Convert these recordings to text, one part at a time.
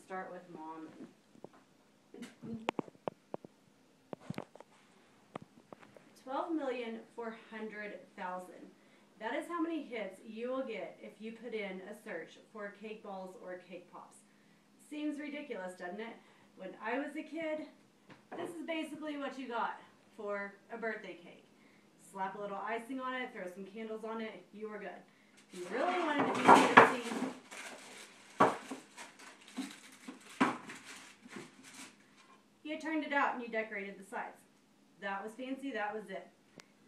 start with Mom. 12,400,000. That is how many hits you will get if you put in a search for cake balls or cake pops. Seems ridiculous, doesn't it? When I was a kid, this is basically what you got for a birthday cake. Slap a little icing on it, throw some candles on it, you were good. If you really wanted to be fancy, you turned it out and you decorated the sides. That was fancy, that was it.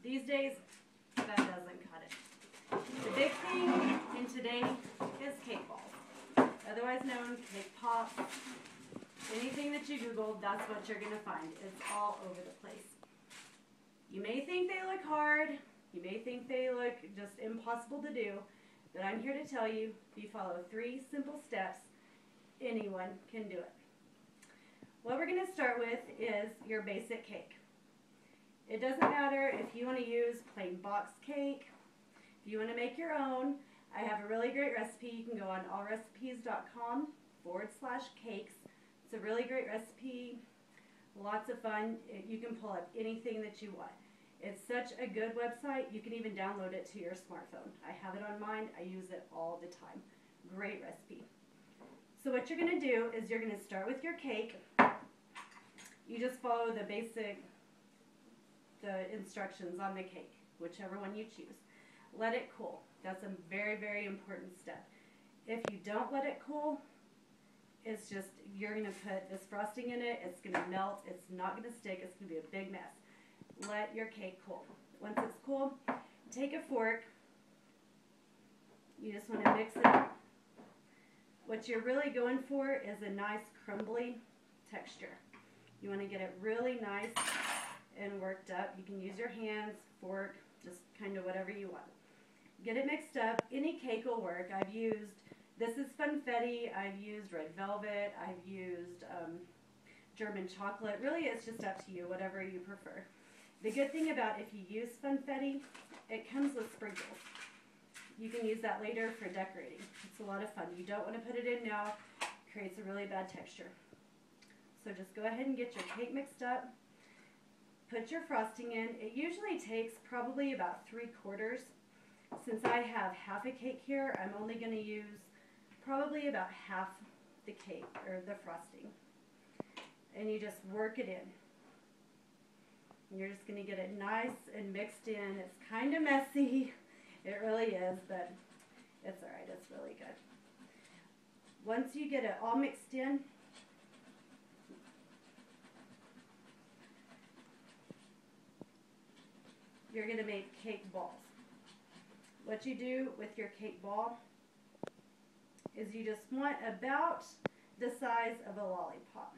These days, that doesn't cut it. The big thing in today is cake balls. Otherwise known, cake pops. Anything that you Googled, that's what you're going to find. It's all over the place. You may think they look hard. You may think they look just impossible to do. But I'm here to tell you, if you follow 3 simple steps, anyone can do it. What we're going to start with is your basic cake. It doesn't matter if you want to use plain box cake, if you want to make your own. I have a really great recipe. You can go on allrecipes.com/cakes. It's a really great recipe, lots of fun. You can pull up anything that you want. It's such a good website, you can even download it to your smartphone. I have it on mine, I use it all the time. Great recipe. So what you're going to do is you're going to start with your cake. You just follow the instructions on the cake, whichever one you choose. Let it cool. That's a very, very important step. If you don't let it cool, it's just, you're going to put this frosting in it, it's going to melt, it's not going to stick, it's going to be a big mess. Let your cake cool. Once it's cool, take a fork. You just want to mix it up. What you're really going for is a nice crumbly texture. You want to get it really nice and worked up. You can use your hands, fork, just kind of whatever you want. Get it mixed up. Any cake will work. I've used, this is funfetti, I've used red velvet, I've used German chocolate. Really, it's just up to you, whatever you prefer. The good thing about if you use funfetti, it comes with sprinkles. You can use that later for decorating. It's a lot of fun. You don't want to put it in now. It creates a really bad texture. So just go ahead and get your cake mixed up. Put your frosting in. It usually takes probably about 3/4. Since I have half a cake here, I'm only going to use probably about half the cake, or the frosting. And you just work it in. And you're just going to get it nice and mixed in. It's kind of messy. It really is, but it's alright. It's really good. Once you get it all mixed in, you're going to make cake balls. What you do with your cake ball is you just want about the size of a lollipop.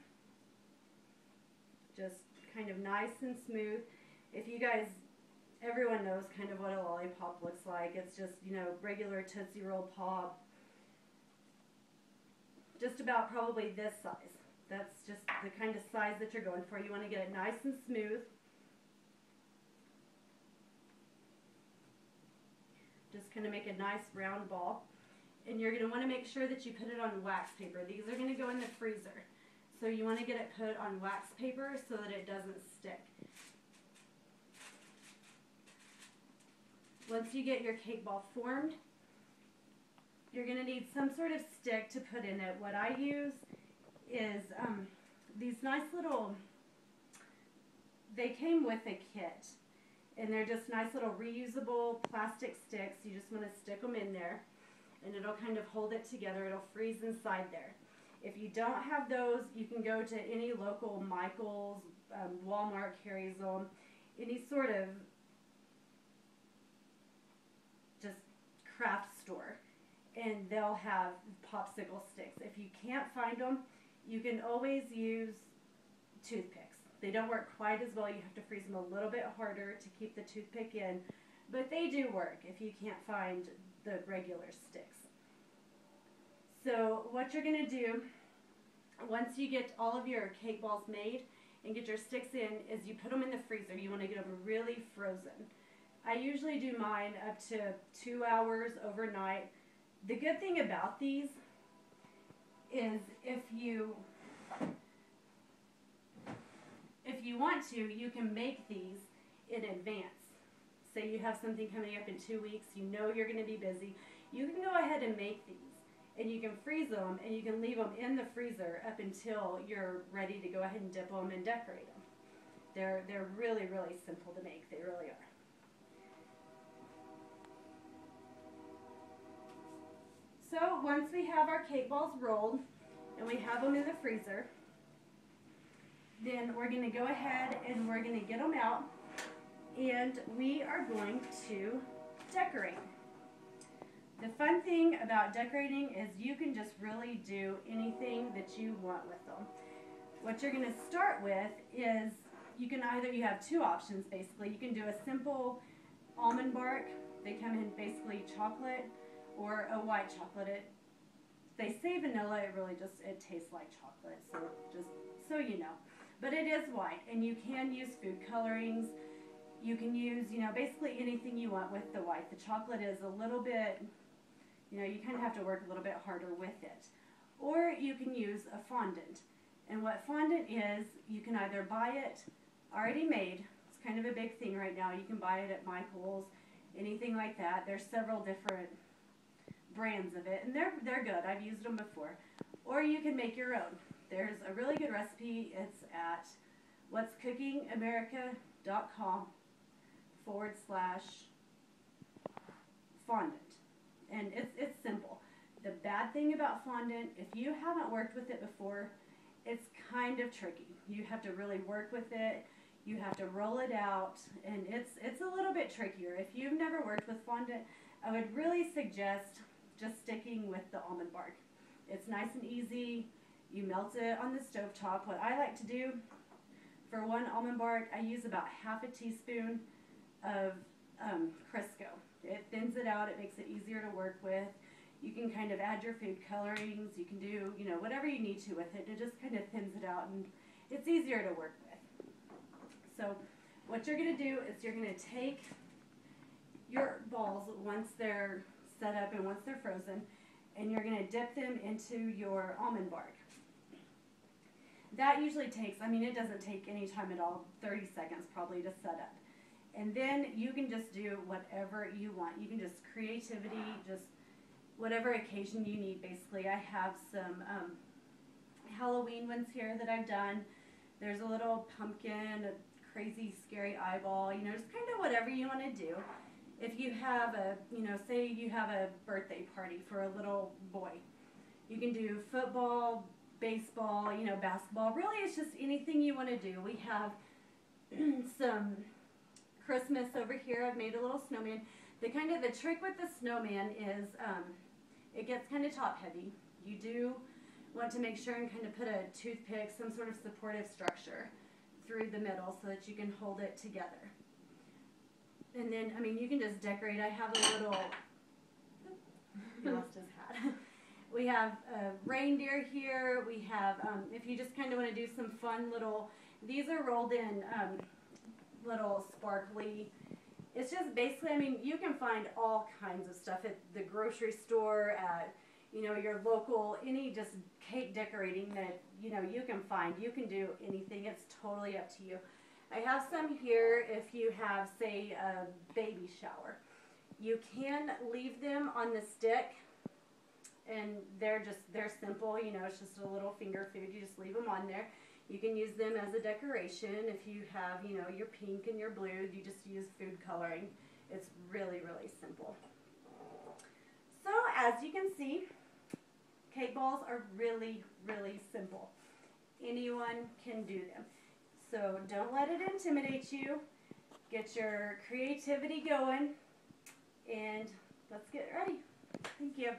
Just kind of nice and smooth. If you guys, everyone knows kind of what a lollipop looks like. It's just, you know, regular Tootsie Roll pop. Just about probably this size. That's just the kind of size that you're going for. You want to get it nice and smooth. Just kind of make a nice round ball. And you're going to want to make sure that you put it on wax paper. These are going to go in the freezer. So you want to get it put on wax paper so that it doesn't stick. Once you get your cake ball formed, you're going to need some sort of stick to put in it. What I use is these nice little, they came with a kit. And they're just nice little reusable plastic sticks. You just want to stick them in there and it'll kind of hold it together. It'll freeze inside there. If you don't have those, you can go to any local Michael's, Walmart carries them, any sort of just craft store, and they'll have popsicle sticks. If you can't find them, you can always use toothpicks. They don't work quite as well. You have to freeze them a little bit harder to keep the toothpick in, but they do work if you can't find the regular sticks. So what you're going to do, once you get all of your cake balls made and get your sticks in, is you put them in the freezer. You want to get them really frozen. I usually do mine up to 2 hours overnight. The good thing about these is if you want to, you can make these in advance. Say you have something coming up in 2 weeks, you know you're going to be busy, you can go ahead and make these. And you can freeze them, and you can leave them in the freezer up until you're ready to go ahead and dip them and decorate them. They're really, really simple to make. They really are. So once we have our cake balls rolled and we have them in the freezer, then we're going to go ahead and we're going to get them out, and we are going to decorate. The fun thing about decorating is you can just really do anything that you want with them. What you're going to start with is you have two options basically. You can do a simple almond bark. They come in basically chocolate or a white chocolate. They say vanilla, it tastes like chocolate, so just so you know. But it is white, and you can use food colorings. You can use, basically anything you want with the white. The chocolate is a little bit, you kind of have to work a little bit harder with it. Or you can use a fondant. And what fondant is, you can either buy it already made. It's kind of a big thing right now. You can buy it at Michael's, anything like that. There's several different brands of it, and they're good. I've used them before. Or you can make your own. There's a really good recipe. It's at whatscookingamerica.com/fondant. And it's simple. The bad thing about fondant, if you haven't worked with it before, it's kind of tricky. You have to really work with it. You have to roll it out, and it's a little bit trickier. If you've never worked with fondant, I would really suggest just sticking with the almond bark. It's nice and easy. You melt it on the stovetop. What I like to do for one almond bark, I use about half a teaspoon of Crisco. It thins it out. It makes it easier to work with. You can kind of add your food colorings. You can do, whatever you need to with it. It just kind of thins it out, and it's easier to work with. So what you're going to do is you're going to take your balls once they're set up and once they're frozen, and you're going to dip them into your almond bark. That usually takes, it doesn't take any time at all, 30 seconds probably to set up. And then you can just do whatever you want. You can just creativity, just whatever occasion you need basically. I have some Halloween ones here that I've done. There's a little pumpkin, a crazy scary eyeball, just kind of whatever you want to do. If you have say you have a birthday party for a little boy, you can do football, baseball, basketball. Really, it's just anything you want to do. We have some Christmas over here. I've made a little snowman. The trick with the snowman is it gets kind of top heavy. You do want to make sure and kind of put a toothpick, some sort of supportive structure through the middle so that you can hold it together. And then, you can just decorate. I have a little, he lost his hat. We have a reindeer here. We have, if you just kind of want to do some fun little, these are rolled in little sparkly. It's just basically, you can find all kinds of stuff at the grocery store, at, your local, any just cake decorating that, you can find. You can do anything. It's totally up to you. I have some here if you have, say, a baby shower. You can leave them on the stick, and they're simple, it's just a little finger food. You just leave them on there. You can use them as a decoration. If you have, your pink and your blue, you just use food coloring. It's really, really simple. So as you can see, cake balls are really, really simple. Anyone can do them. So don't let it intimidate you. Get your creativity going, and let's get ready. Thank you.